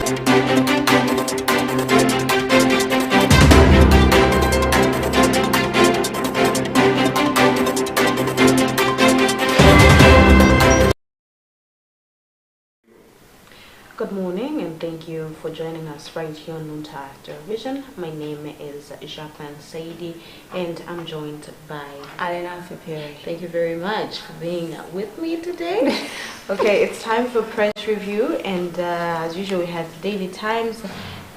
Good morning and thank you for joining us right here on Luntha Television. My name is Jacqueline Saidi and I'm joined by Alena Fipiri. Thank you very much for being with me today. Okay, it's time for press review and as usual we have the Daily Times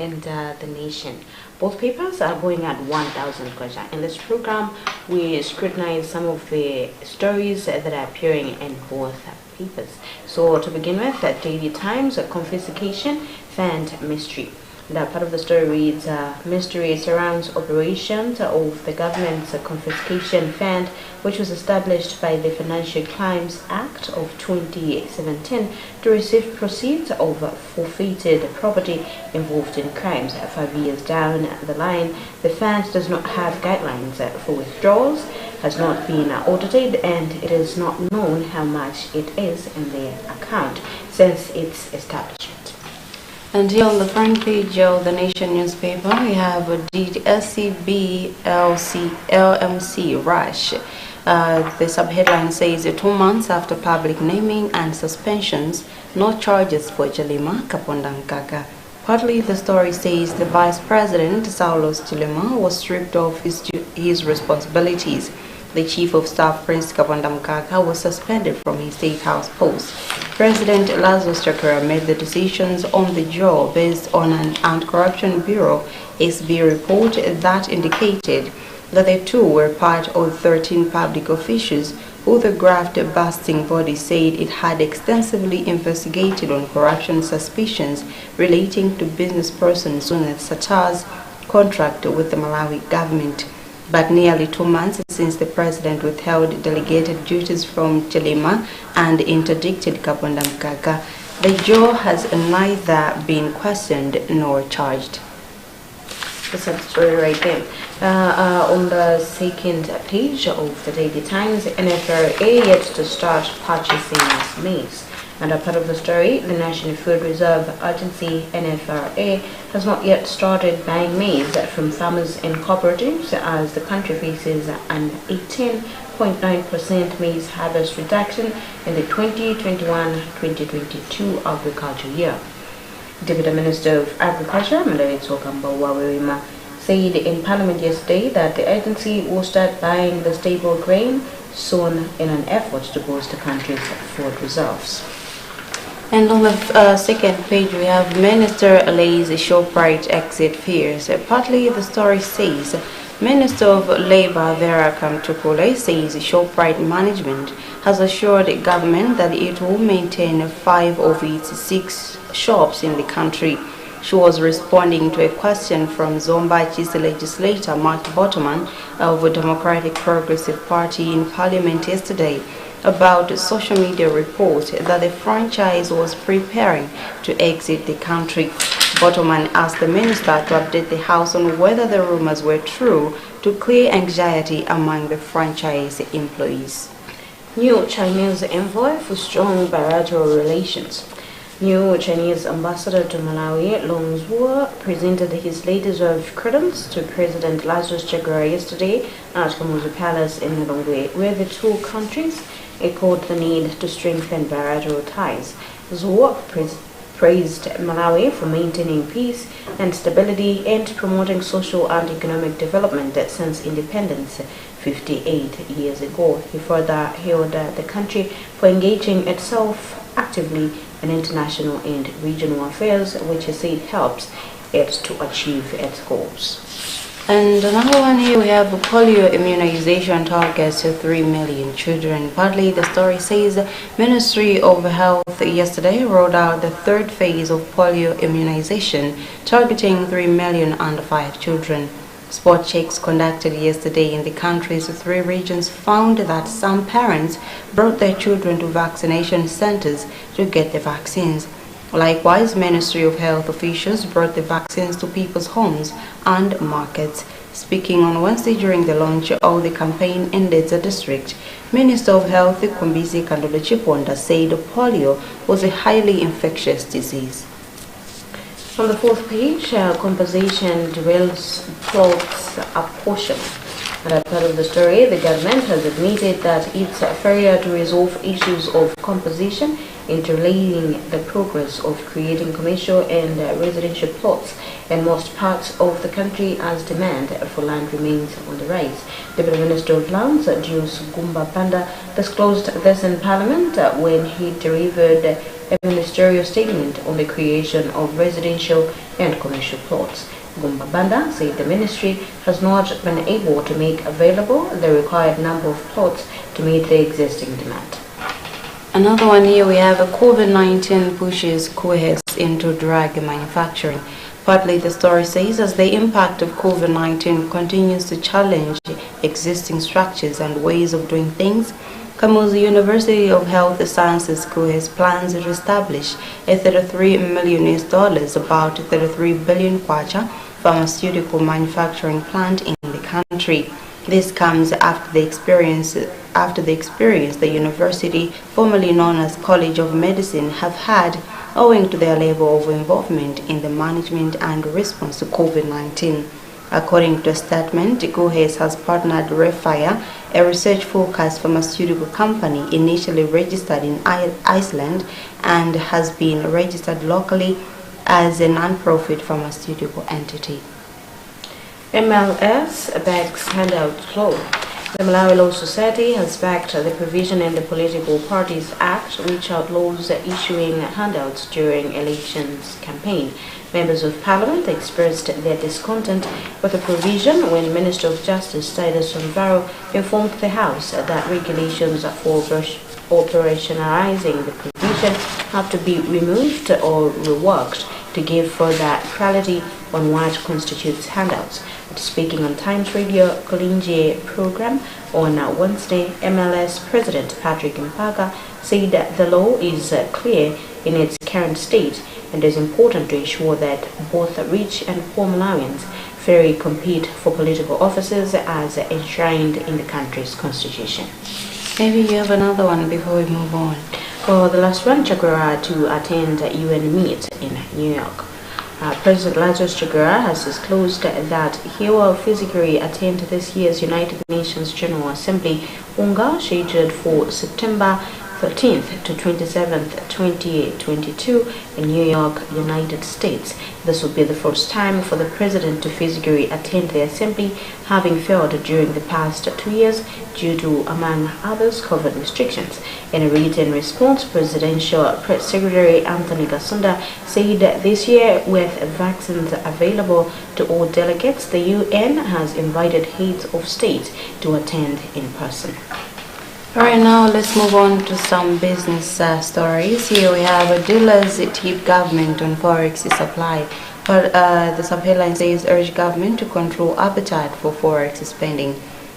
and The Nation. Both papers are going at 1,000 kwacha. In this program, we scrutinize some of the stories that are appearing in both papers. So to begin with, the Daily Times, confiscation fund mystery. That part of the story reads, mystery surrounds operations of the government's confiscation fund, which was established by the Financial Crimes Act of 2017 to receive proceeds of forfeited property involved in crimes. 5 years down the line, the fund does not have guidelines for withdrawals, has not been audited, and it is not known how much it is in the account since its establishment. And here on the front page of the Nation newspaper, we have the SCB LMC rush. The subheadline says 2 months after public naming and suspensions, no charges for Chilima Kapondamkaka. Partly the story says the Vice President, Saulos Chilima, was stripped of his responsibilities. The Chief of Staff, Prince Kapondamkaka, was suspended from his State House post. President Lazarus Chakwera made the decisions on the job based on an Anti-Corruption Bureau SB report that indicated that the two were part of 13 public officials who the graft-busting body said it had extensively investigated on corruption suspicions relating to business persons such as contract with the Malawi government. But nearly 2 months since the president withheld delegated duties from Chilima and interdicted Kapondamkaka, the Joe has neither been questioned nor charged. That's a story right there. On the second page of the Daily Times, NFRA yet to start purchasing maize. And a part of the story, the National Food Reserve Agency, NFRA, has not yet started buying maize from farmers and cooperatives as the country faces an 18.9% maize harvest reduction in the 2021-2022 agricultural year. Deputy Minister of Agriculture, Madaritso Kambawawirima, said in Parliament yesterday that the agency will start buying the staple grain soon in an effort to boost the country's food reserves. And on the second page, we have Minister allays Shoprite exit fears. Partly the story says Minister of Labour Vera Kamtukule says Shoprite management has assured the government that it will maintain 5 of its 6 shops in the country. She was responding to a question from Zombachi's legislator Mark Bottoman of the Democratic Progressive Party in Parliament yesterday about a social media report that the franchise was preparing to exit the country. Bottoman asked the minister to update the House on whether the rumors were true to clear anxiety among the franchise employees. New Chinese envoy for strong bilateral relations. New Chinese ambassador to Malawi, Long Zhuo, presented his latest of credence to President Lazarus Chakwera yesterday at Kamuzu Palace in Lilongwe, where the two countries echoed the need to strengthen bilateral ties. Zhuo praised Malawi for maintaining peace and stability and promoting social and economic development since independence 58 years ago. He further hailed the country for engaging itself actively in international and regional affairs, which he said helps it to achieve its goals. And another one here, we have polio immunization targets to 3 million children. Partly the story says the Ministry of Health yesterday rolled out the 3rd phase of polio immunization, targeting 3 million under 5 children. Spot checks conducted yesterday in the country's 3 regions found that some parents brought their children to vaccination centers to get the vaccines. Likewise, Ministry of Health officials brought the vaccines to people's homes and markets. Speaking on Wednesday during the launch of the campaign in Dedza district, Minister of Health Kumbisi Kandolo Chiponda said polio was a highly infectious disease. On the fourth page, compensation derails plots apportion. And as part of the story, the government has admitted that it's failure to resolve issues of composition in delaying the progress of creating commercial and residential plots in most parts of the country as demand for land remains on the rise. Deputy Minister of Lands, Jules Gumba Panda, disclosed this in Parliament when he delivered a ministerial statement on the creation of residential and commercial plots. Gumba Banda said the ministry has not been able to make available the required number of plots to meet the existing demand. Another one here, we have a COVID-19 pushes cohorts into drug manufacturing. Partly the story says as the impact of COVID-19 continues to challenge existing structures and ways of doing things, Kamuzu University of Health Sciences School has plans to establish a $33 million, about 33 billion kwacha, pharmaceutical manufacturing plant in the country. This comes after the experience the university, formerly known as College of Medicine, have had owing to their level of involvement in the management and response to COVID-19. According to a statement, GOHES has partnered Refire, a research-focused pharmaceutical company initially registered in Iceland and has been registered locally as a non-profit pharmaceutical entity. MLS backs handout law. The Malawi Law Society has backed the provision in the Political Parties Act, which outlaws issuing handouts during elections campaign. Members of Parliament expressed their discontent with the provision when Minister of Justice Titus Sonvaro informed the House that regulations for operationalizing the provision have to be removed or reworked to give further clarity on what constitutes handouts. Speaking on Times Radio Kolinje program on Wednesday, MLS President Patrick Mpaga said that the law is clear in its current state and is important to ensure that both rich and poor Malawians fairly compete for political offices as enshrined in the country's constitution. Maybe you have another one before we move on. Well, the last one, Chagura to attend UN meet in New York. President Lazarus Chakwera has disclosed that he will physically attend this year's United Nations General Assembly, UNGA, scheduled for September 13th to 27th, 2022 in New York, United States. This will be the first time for the president to physically attend the assembly, having failed during the past 2 years due to, among others, COVID restrictions. In a written response, Presidential Press Secretary Anthony Gasunda said that this year, with vaccines available to all delegates, the UN has invited heads of state to attend in person. Alright, now let's move on to some business stories. Here we have dealers tip government on forex supply. But the subheadline says urge government to control appetite for forex spending.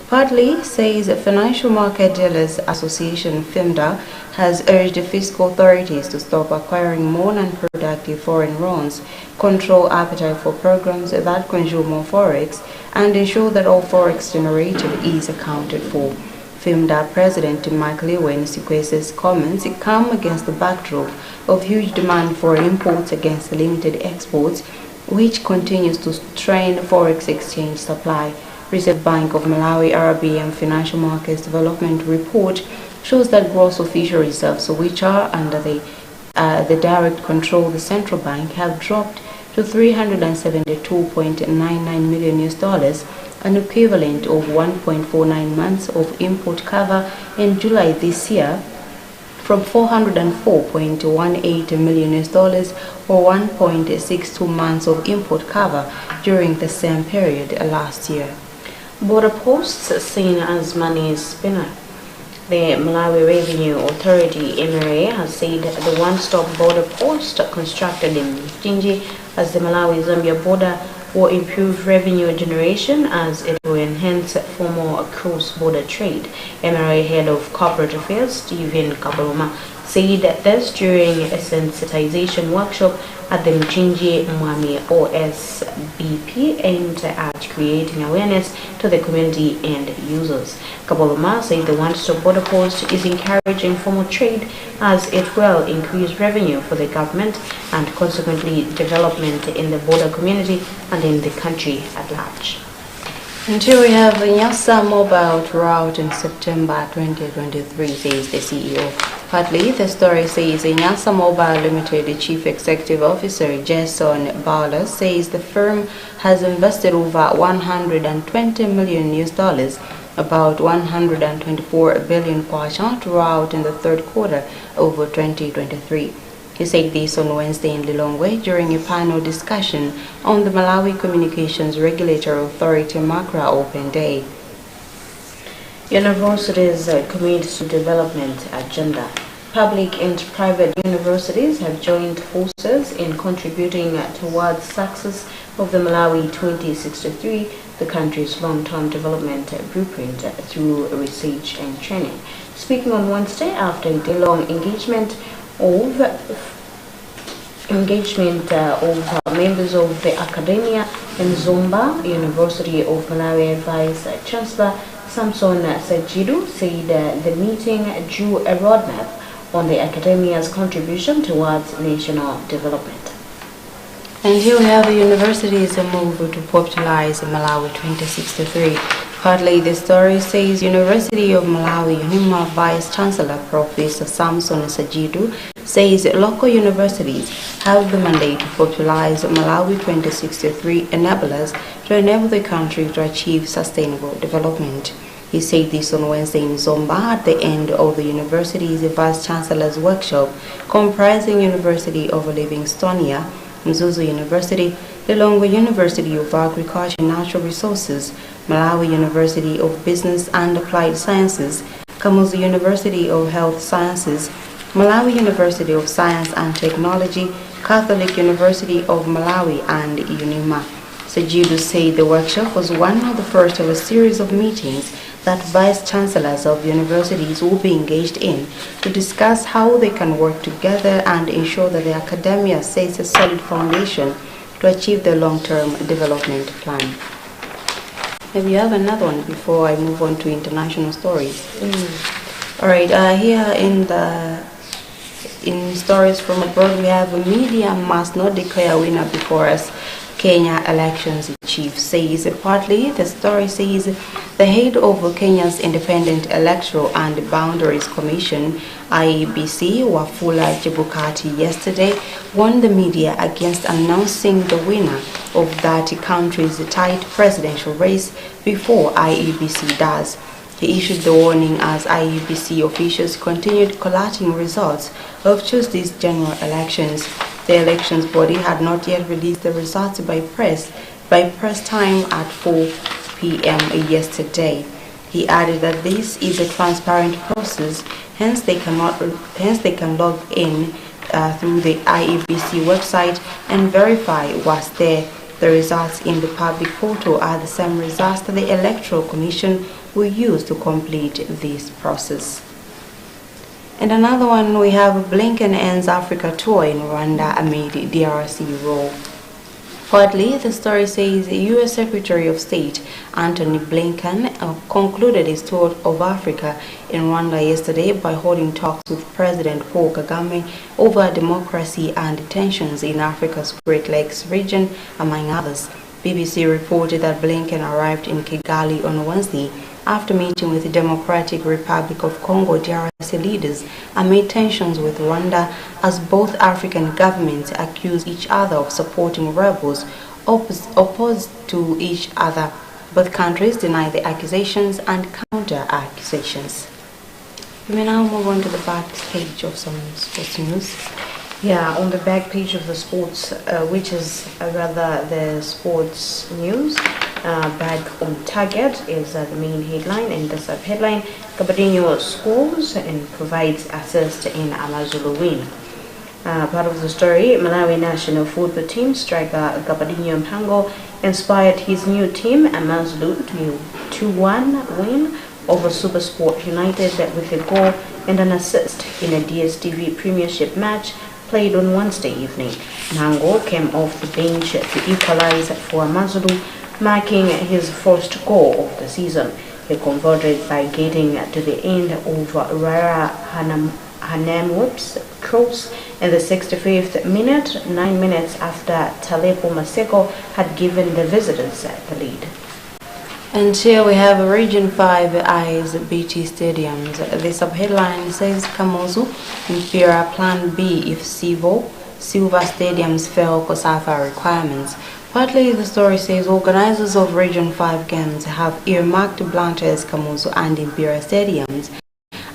Partly says Financial Market Dealers Association (FIMDA) has urged the fiscal authorities to stop acquiring more non-productive foreign loans, control appetite for programs that consume more forex, and ensure that all forex generated is accounted for. FIMDA President Mike Lewin Sikwese's comments come against the backdrop of huge demand for imports against limited exports, which continues to strain forex exchange supply. Reserve Bank of Malawi RBM Financial Markets Development Report shows that gross official reserves, which are under the direct control of the central bank, have dropped to $372.99 million, an equivalent of 1.49 months of import cover in July this year, from $404.18 million or 1.62 months of import cover during the same period last year. Border posts seen as money spinner. The Malawi Revenue Authority (MRA) has said the one-stop border post constructed in Mchinji as the Malawi-Zambia border will improve revenue generation as it will enhance formal cross-border trade. MRA Head of Corporate Affairs Stephen Kabaluma said this during a sensitization workshop at the Mchinji Mwami OSBP aimed at creating awareness to the community and users. Kaboloma said the one-stop border post is encouraging formal trade as it will increase revenue for the government and consequently development in the border community and in the country at large. Until we have Nyasa mobile route in September 2023, says the CEO. Partly, the story says Nyasa Mobile Limited, the Chief Executive Officer Jason Bowler, says the firm has invested over $120 million, about 124 billion kwacha, throughout in the third quarter over 2023. He said this on Wednesday in Lilongwe during a panel discussion on the Malawi Communications Regulatory Authority MACRA Open Day. Universities commit to development agenda. Public and private universities have joined forces in contributing towards success of the Malawi 2063, the country's long-term development blueprint, through research and training. Speaking on Wednesday after a day-long engagement of members of the academia in Zomba, University of Malawi Vice Chancellor Samson Sajidu said the meeting drew a roadmap on the academia's contribution towards national development. And here we have the university's move to popularize Malawi 2063. Partly, the story says University of Malawi UNIMA Vice Chancellor Professor Samson Sajidu says local universities have the mandate to popularize Malawi 2063 enablers to enable the country to achieve sustainable development. He said this on Wednesday in Zomba at the end of the university's Vice Chancellor's workshop comprising University of Livingstonia, Mzuzu University, Lilongwe University of Agriculture and Natural Resources, Malawi University of Business and Applied Sciences, Kamuzu University of Health Sciences, Malawi University of Science and Technology, Catholic University of Malawi, and UNIMA. Sajidu said the workshop was one of the first of a series of meetings that vice chancellors of universities will be engaged in to discuss how they can work together and ensure that the academia sets a solid foundation to achieve the long-term development plan. Maybe you have another one before I move on to international stories. All right, here in stories from abroad, we have media must not declare a winner before us. Kenya elections chief says. Partly, the story says the head of Kenya's Independent Electoral and Boundaries Commission, IEBC, Wafula Chebukati, yesterday warned the media against announcing the winner of that country's tight presidential race before IEBC does. He issued the warning as IEBC officials continued collating results of Tuesday's general elections. The elections body had not yet released the results by press time at 4 p.m. yesterday. He added that this is a transparent process, hence they can log in through the IEBC website and verify what's there. The results in the public portal are the same results that the Electoral Commission will use to complete this process. And another one, we have Blinken ends Africa tour in Rwanda amid DRC row. Partly, the story says the U.S. Secretary of State Antony Blinken concluded his tour of Africa in Rwanda yesterday by holding talks with President Paul Kagame over democracy and tensions in Africa's Great Lakes region, among others. BBC reported that Blinken arrived in Kigali on Wednesday after meeting with the Democratic Republic of Congo DRC leaders amid tensions with Rwanda, as both African governments accuse each other of supporting rebels opposed to each other. Both countries deny the accusations and counter-accusations. We may now move on to the back page of some sports news. Yeah, on the back page of the sports, which is rather the sports news, back on target is the main headline, and the sub-headline, Gabadinho scores and provides assist in Amazulu win. Part of the story, Malawi national football team striker Gabadinho Mpango inspired his new team, Amazulu, to 2-1 win over Supersport United with a goal and an assist in a DStv Premiership match played on Wednesday evening. Nango came off the bench to equalize for Amazulu, marking his first goal of the season. He converted by getting to the end of Rara Hanemwip's cross in the 65th minute, 9 minutes after Talepo Maseko had given the visitors the lead. And here we have Region 5 Eyes BT Stadiums. The subheadline says Kamuzu Impera Plan B if Silver Stadiums fail COSAFA requirements. Partly the story says organizers of Region 5 games have earmarked Blantyre's Kamuzu and Impera Stadiums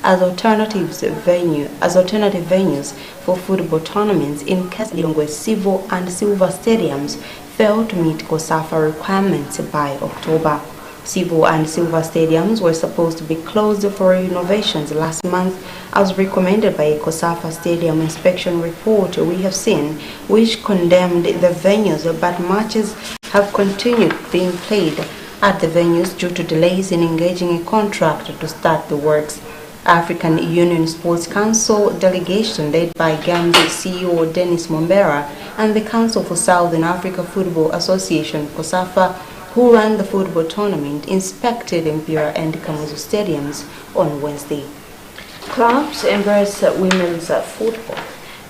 as alternative venues for football tournaments in case Lilongwe Silver and Silver Stadiums fail to meet COSAFA requirements by October. Silver and Silver Stadiums were supposed to be closed for renovations last month as recommended by a COSAFA Stadium inspection report we have seen, which condemned the venues, but matches have continued being played at the venues due to delays in engaging a contractor to start the works. African Union Sports Council delegation led by Gambia CEO Dennis Mombera and the Council for Southern Africa Football Association COSAFA, who ran the football tournament, inspected Impera and Kamuzu stadiums on Wednesday. Clubs embrace women's football.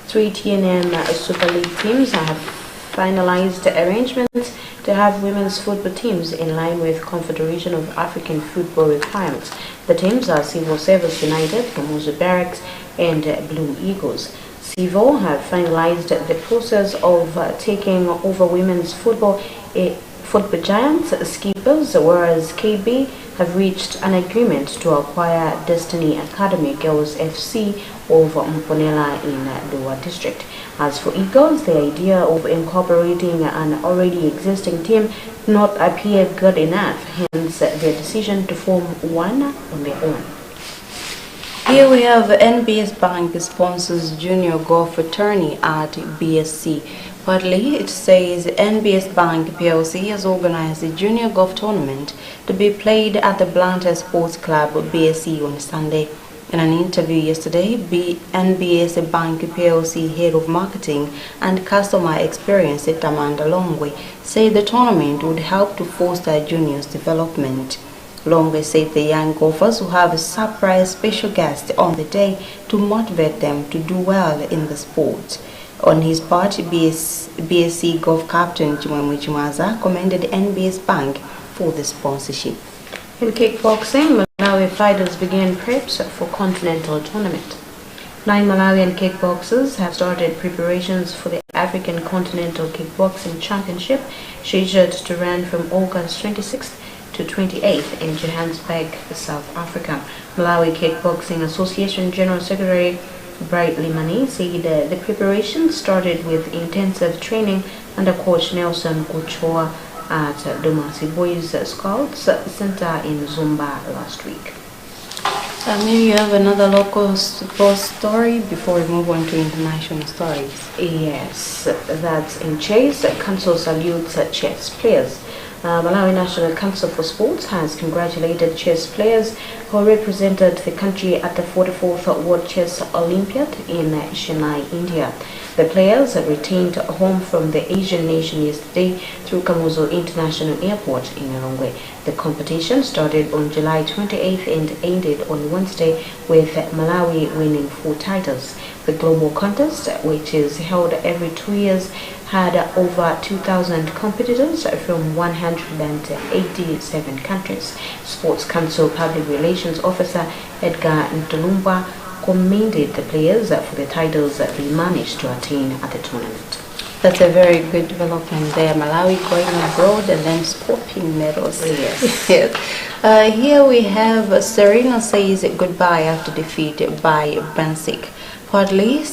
3 TNM Super League teams have finalized arrangements to have women's football teams in line with Confederation of African Football requirements. The teams are Civil Service United, Kamuzu Barracks, and Blue Eagles. Civil have finalized the process of taking over women's football giants skippers, whereas KB have reached an agreement to acquire Destiny Academy Girls FC of Mponela in Lower District. As for Eagles, the idea of incorporating an already existing team did not appear good enough, hence their decision to form one on their own. Here we have NBS Bank sponsors junior golf tourney at BSC. Partly, it says NBS Bank PLC has organized a junior golf tournament to be played at the Blantyre Sports Club BSC on Sunday. In an interview yesterday, NBS Bank PLC Head of Marketing and Customer Experience Amanda Longwe said the tournament would help to foster juniors' development. Longwe said the young golfers will have a surprise special guest on the day to motivate them to do well in the sport. On his part, BSC Golf Captain Chimwemwe Chimaza commended NBS Bank for the sponsorship. In kickboxing, Malawi fighters began preps for Continental Tournament. 9 Malawian kickboxers have started preparations for the African Continental Kickboxing Championship, scheduled to run from August 26th to 28th in Johannesburg, South Africa. Malawi Kickboxing Association General Secretary Bright Limani said the preparation started with intensive training under coach Nelson Kuchoa at Domasi Boys Scouts Center in Zumba last week. Maybe you have another local sports story before we move on to international stories. Yes, that's in chess. Council salutes chess players. Malawi National Council for Sports has congratulated chess players who represented the country at the 44th World Chess Olympiad in Chennai, India. The players returned home from the Asian nation yesterday through Kamuzu International Airport in Lilongwe. The competition started on July 28th and ended on Wednesday with Malawi winning 4 titles. The global contest, which is held every 2 years, had over 2,000 competitors from 187 countries. Sports Council Public Relations Officer Edgar Ntulumba commended the players for the titles they managed to attain at the tournament. That's a very good development there. Malawi going abroad and then scooping medals. Yes. Yes. Here we have Serena says goodbye after defeat by Bansik. Partly,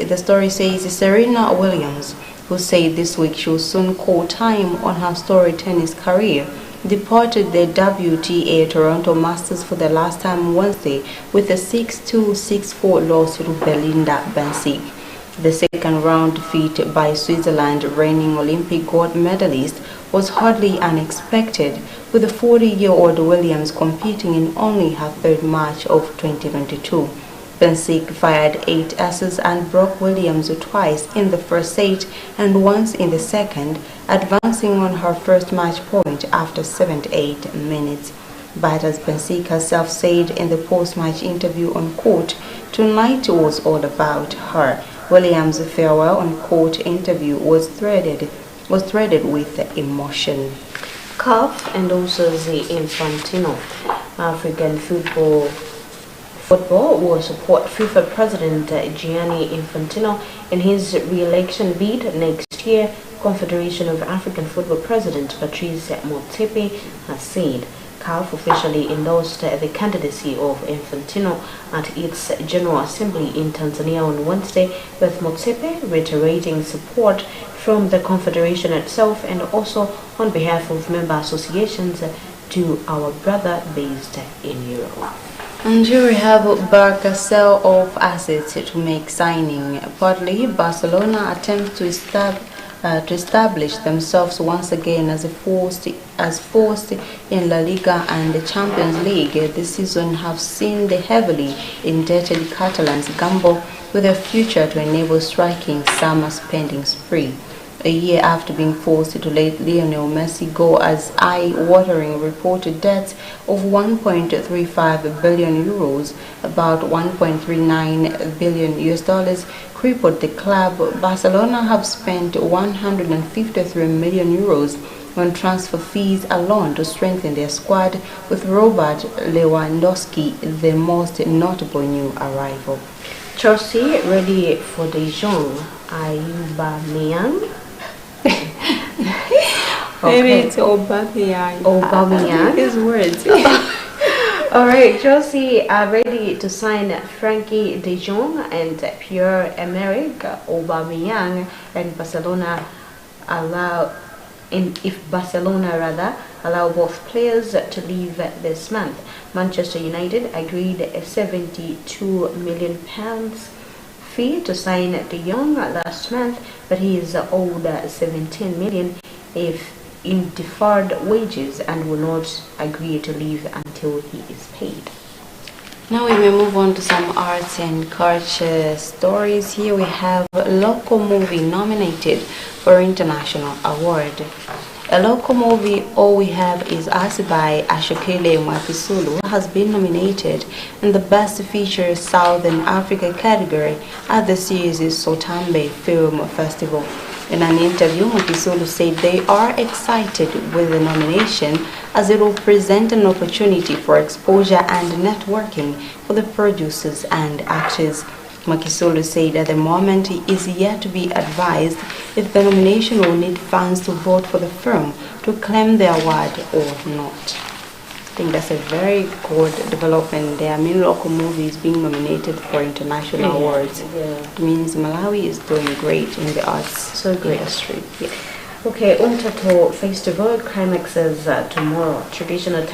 the story says Serena Williams, who said this week she will soon call time on her storied tennis career, departed the WTA Toronto Masters for the last time Wednesday with a 6-2, 6-4 loss to Belinda Bencic. The second round defeat by Switzerland reigning Olympic gold medalist was hardly unexpected, with the 40-year-old Williams competing in only her third match of 2022. Bensik fired 8 aces and broke Williams twice in the first set and once in the second, advancing on her first match point after 78 minutes. But as Bensik herself said in the post-match interview on court, tonight was all about her. Williams' farewell on court interview was threaded with emotion. CAF endorses the Infantino. African football will support FIFA President Gianni Infantino in his re-election bid next year, Confederation of African Football President Patrice Motsepe has said. CAF officially endorsed the candidacy of Infantino at its General Assembly in Tanzania on Wednesday, with Motsepe reiterating support from the Confederation itself and also on behalf of member associations to our brother based in Europe. And here we have Barca sell off assets to make signing. Partly, Barcelona attempts to establish themselves once again as forced in La Liga and the Champions League this season have seen the heavily indebted Catalans gamble with their future to enable striking summer spending spree. A year after being forced to let Lionel Messi go as eye-watering reported debts of 1.35 billion euros, about 1.39 billion US dollars, crippled the club, Barcelona have spent 153 million euros on transfer fees alone to strengthen their squad, with Robert Lewandowski the most notable new arrival. Chelsea ready for De Jong, Aubameyang. Maybe it's Aubameyang. Aubameyang. His words. All right, Chelsea are ready to sign Frankie De Jong and Pierre-Emerick Aubameyang, and if Barcelona allow both players to leave this month. Manchester United agreed a £72 million fee to sign De Jong last month, but he is owed 17 million in deferred wages and will not agree to leave until he is paid. Now we may move on to some arts and culture stories. Here we have a local movie nominated for international award. A local movie, All We Have Is Us by Ashokele Mwakisulu, has been nominated in the Best Feature Southern Africa category at this year's Sotambe Film Festival. In an interview, Mwakisulu said they are excited with the nomination as it will present an opportunity for exposure and networking for the producers and actors. Makisolo said at the moment he is yet to be advised if the nomination will need fans to vote for the film to claim the award or not. I think that's a very good development. There are many local movies being nominated for international awards. It means Malawi is doing great in the arts industry. Yeah. Okay, Umtato Festival climaxes tomorrow. Traditional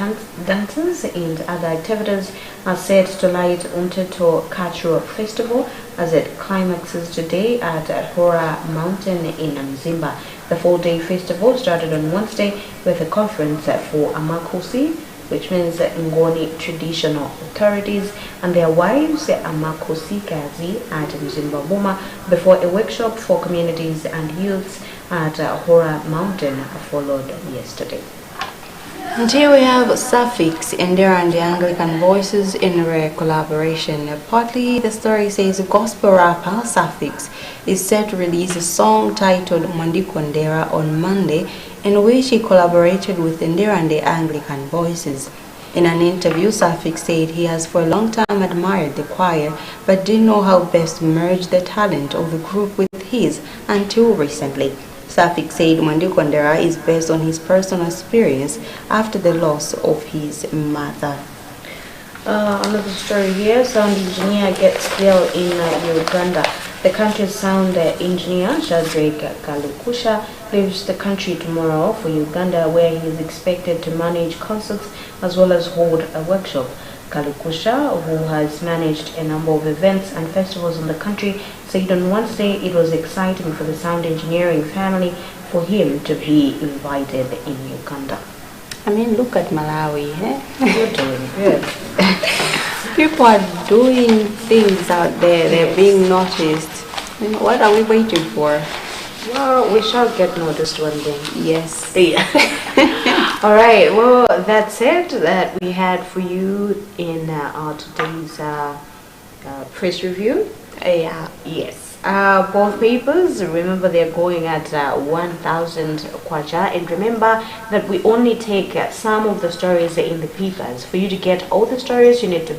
dances and other activities are set to light Umtato Cultural Festival as it climaxes today at Hora Mountain in Mzimba. The 4-day festival started on Wednesday with a conference for Amakosi, which means Ngoni traditional authorities and their wives, Amakosi Kazi at Mzimba Boma, before a workshop for communities and youths at Hora Mountain followed yesterday. And here we have Suffix, Indira and the Anglican Voices in rare collaboration. Partly, the story says gospel rapper Suffix is set to release a song titled Mandiko Ndera on Monday, in which he collaborated with Indira and the Anglican Voices. In an interview, Suffix said he has for a long time admired the choir, but didn't know how best to merge the talent of the group with his until recently. Suffix said Mandiko Ndera is based on his personal experience after the loss of his mother. Another story here, sound engineer gets killed in Uganda. The country's sound engineer, Shadrach Kalukusha, leaves the country tomorrow for Uganda, where he is expected to manage concerts as well as hold a workshop. Kalukusha, who has managed a number of events and festivals in the country, said on Wednesday it was exciting for the sound engineering family for him to be invited in Uganda. I mean, look at Malawi, eh? You're doing good. People are doing things out there. They're being noticed. What are we waiting for? Well, we shall get noticed one day. Yes. Yeah. All right. Well, that's it that we had for you in our today's press review. Yeah. Yes. Both papers, remember, they're going at 1,000 kwacha, and remember that we only take some of the stories in the papers. For you to get all the stories, you need to